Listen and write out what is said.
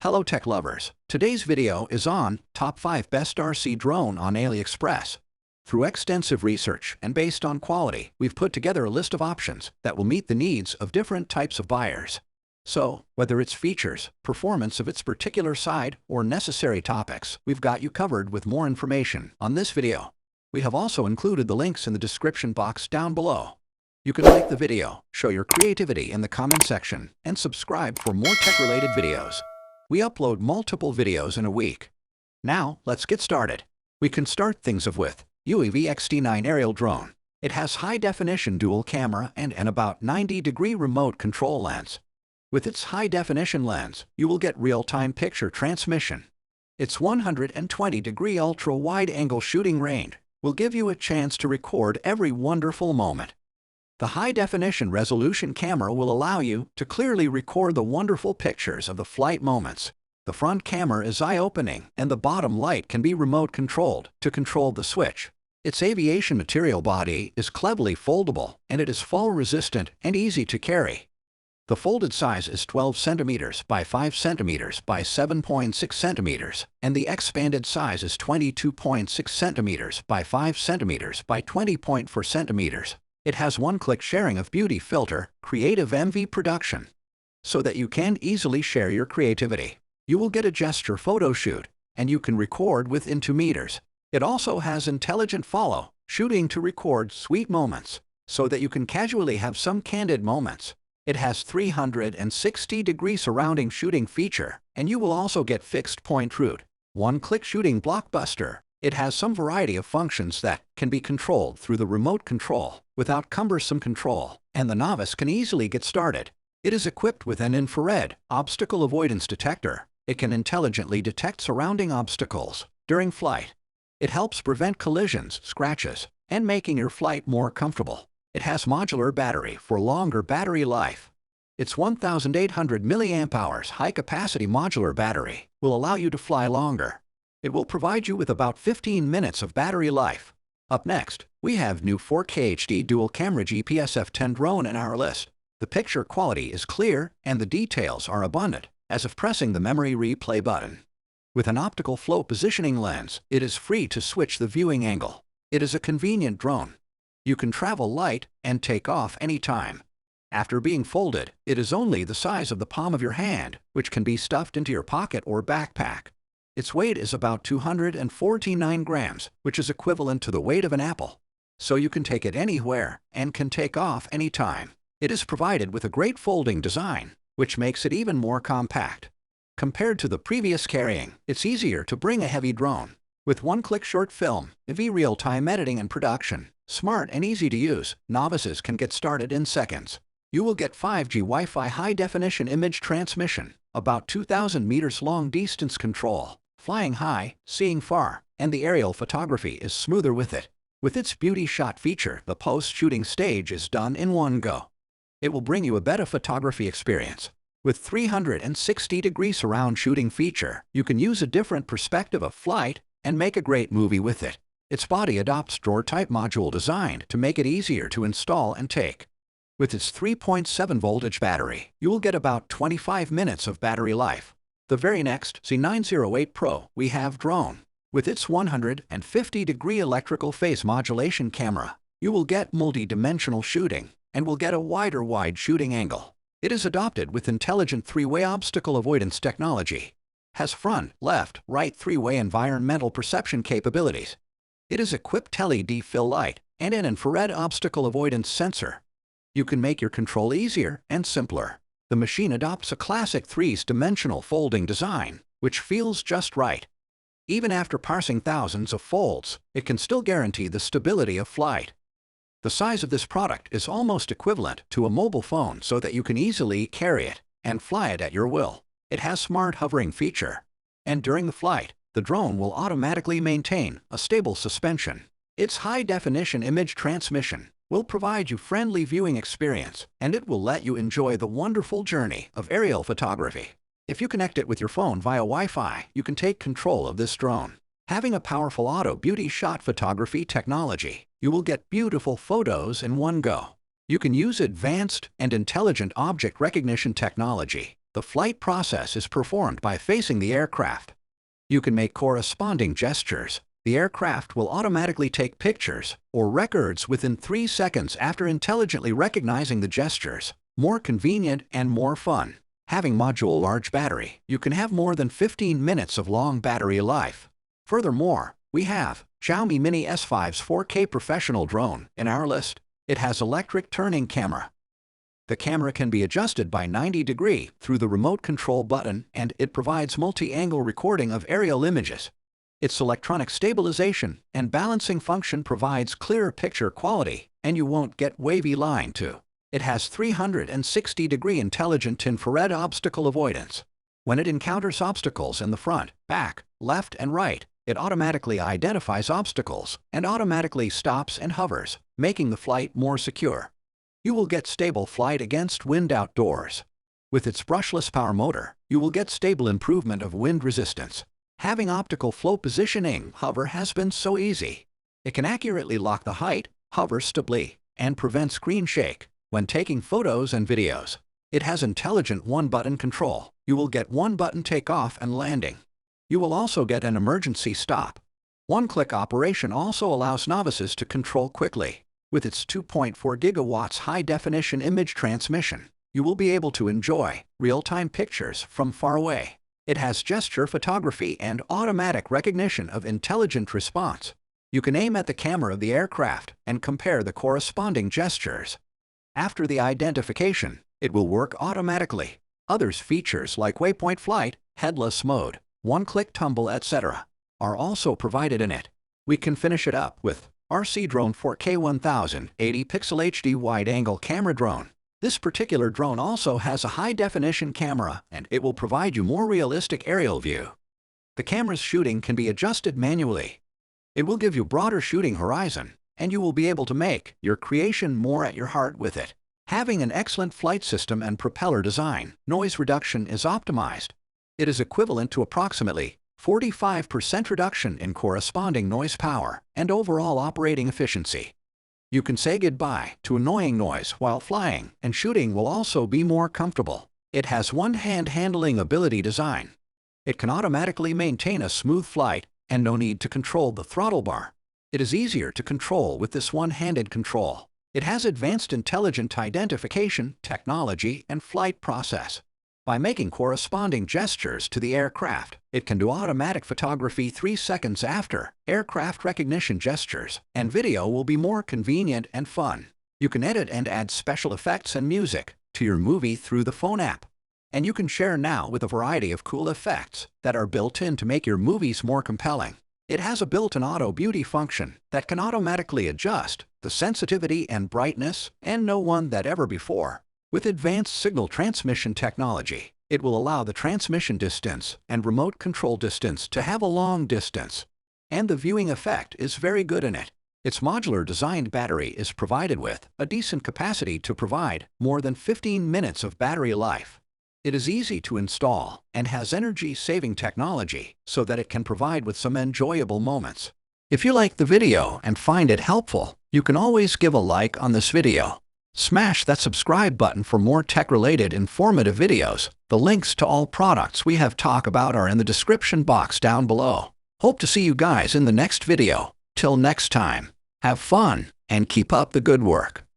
Hello tech lovers, today's video is on Top 5 Best RC Drone on Aliexpress. Through extensive research and based on quality, we've put together a list of options that will meet the needs of different types of buyers. So, whether it's features, performance of its particular side, or necessary topics, we've got you covered with more information on this video. We have also included the links in the description box down below. You can like the video, show your creativity in the comment section, and subscribe for more tech-related videos. We upload multiple videos in a week. Now, let's get started. We can start things off with Xiaomi XT9 Aerial Drone. It has high-definition dual camera and an about 90-degree remote control lens. With its high-definition lens, you will get real-time picture transmission. Its 120-degree ultra-wide-angle shooting range will give you a chance to record every wonderful moment. The high-definition resolution camera will allow you to clearly record the wonderful pictures of the flight moments. The front camera is eye-opening, and the bottom light can be remote-controlled to control the switch. Its aviation material body is cleverly foldable, and it is fall-resistant and easy to carry. The folded size is 12 cm by 5 cm by 7.6 cm, and the expanded size is 22.6 cm by 5 cm by 20.4 cm. It has one-click sharing of beauty filter, creative MV production, so that you can easily share your creativity. You will get a gesture photo shoot, and you can record within 2 meters. It also has intelligent follow, shooting to record sweet moments, so that you can casually have some candid moments. It has 360-degree surrounding shooting feature, and you will also get fixed point route, one-click shooting blockbuster. It has some variety of functions that can be controlled through the remote control without cumbersome control, and the novice can easily get started. It is equipped with an infrared obstacle avoidance detector. It can intelligently detect surrounding obstacles during flight. It helps prevent collisions, scratches, and making your flight more comfortable. It has modular battery for longer battery life. Its 1,800 mAh high-capacity modular battery will allow you to fly longer. It will provide you with about 15 minutes of battery life. Up next, we have new 4K HD dual-camera GPS F10 drone in our list. The picture quality is clear and the details are abundant, as if pressing the memory replay button. With an optical flow positioning lens, it is free to switch the viewing angle. It is a convenient drone. You can travel light and take off anytime. After being folded, it is only the size of the palm of your hand, which can be stuffed into your pocket or backpack. Its weight is about 249 grams, which is equivalent to the weight of an apple. So you can take it anywhere and can take off anytime. It is provided with a great folding design, which makes it even more compact. Compared to the previous carrying, it's easier to bring a heavy drone. With one-click short film, real-time editing and production, smart and easy to use, novices can get started in seconds. You will get 5G Wi-Fi high-definition image transmission, about 2,000 meters long distance control, flying high, seeing far, and the aerial photography is smoother with it. With its beauty shot feature, the post-shooting stage is done in one go. It will bring you a better photography experience. With 360-degree surround shooting feature, you can use a different perspective of flight and make a great movie with it. Its body adopts drawer-type module designed to make it easier to install and take. With its 3.7 voltage battery, you will get about 25 minutes of battery life. The very next Z908 Pro we have drone. With its 150-degree electrical phase modulation camera, you will get multi-dimensional shooting and will get a wider wide shooting angle. It is adopted with intelligent three-way obstacle avoidance technology. Has front, left, right three-way environmental perception capabilities. It is equipped LED fill light and an infrared obstacle avoidance sensor. You can make your control easier and simpler. The machine adopts a classic three-dimensional folding design, which feels just right. Even after parsing thousands of folds, it can still guarantee the stability of flight. The size of this product is almost equivalent to a mobile phone so that you can easily carry it and fly it at your will. It has smart hovering feature, and during the flight, the drone will automatically maintain a stable suspension. Its high-definition image transmission will provide you friendly viewing experience, and it will let you enjoy the wonderful journey of aerial photography. If you connect it with your phone via Wi-Fi, you can take control of this drone. Having a powerful auto beauty shot photography technology, you will get beautiful photos in one go. You can use advanced and intelligent object recognition technology The flight process is performed by facing the aircraft. You can make corresponding gestures. The aircraft will automatically take pictures or records within 3 seconds after intelligently recognizing the gestures. More convenient and more fun. Having module large battery, you can have more than 15 minutes of long battery life. Furthermore, we have Xiaomi Mini S5's 4K professional drone in our list. It has electric turning camera. The camera can be adjusted by 90 degrees through the remote control button, and it provides multi-angle recording of aerial images. Its electronic stabilization and balancing function provides clearer picture quality, and you won't get wavy line too. It has 360-degree intelligent infrared obstacle avoidance. When it encounters obstacles in the front, back, left, and right, it automatically identifies obstacles and automatically stops and hovers, making the flight more secure. You will get stable flight against wind outdoors. With its brushless power motor, you will get stable improvement of wind resistance. Having optical flow positioning hover has been so easy. It can accurately lock the height, hover stably, and prevent screen shake when taking photos and videos. It has intelligent one-button control. You will get one-button takeoff and landing. You will also get an emergency stop. One-click operation also allows novices to control quickly. With its 2.4 gigawatts high-definition image transmission, you will be able to enjoy real-time pictures from far away. It has gesture photography and automatic recognition of intelligent response. You can aim at the camera of the aircraft and compare the corresponding gestures. After the identification, it will work automatically. Other features like waypoint flight, headless mode, one-click tumble, etc. are also provided in it. We can finish it up with RC Drone 4K 1080 pixel HD wide-angle camera drone. This particular drone also has a high-definition camera, and it will provide you more realistic aerial view. The camera's shooting can be adjusted manually. It will give you broader shooting horizon, and you will be able to make your creation more at your heart with it. Having an excellent flight system and propeller design, noise reduction is optimized. It is equivalent to approximately 45% reduction in corresponding noise power and overall operating efficiency. You can say goodbye to annoying noise while flying, and shooting will also be more comfortable. It has one-hand handling ability design. It can automatically maintain a smooth flight and no need to control the throttle bar. It is easier to control with this one-handed control. It has advanced intelligent identification technology and flight process. By making corresponding gestures to the aircraft, it can do automatic photography 3 seconds after aircraft recognition gestures, and video will be more convenient and fun. You can edit and add special effects and music to your movie through the phone app. And you can share now with a variety of cool effects that are built in to make your movies more compelling. It has a built-in auto beauty function that can automatically adjust the sensitivity and brightness, and no one that ever before. With advanced signal transmission technology, it will allow the transmission distance and remote control distance to have a long distance. And the viewing effect is very good in it. Its modular designed battery is provided with a decent capacity to provide more than 15 minutes of battery life. It is easy to install and has energy-saving technology so that it can provide with some enjoyable moments. If you like the video and find it helpful, you can always give a like on this video. Smash that subscribe button for more tech-related informative videos. The links to all products we have talked about are in the description box down below. Hope to see you guys in the next video. Till next time, have fun and keep up the good work.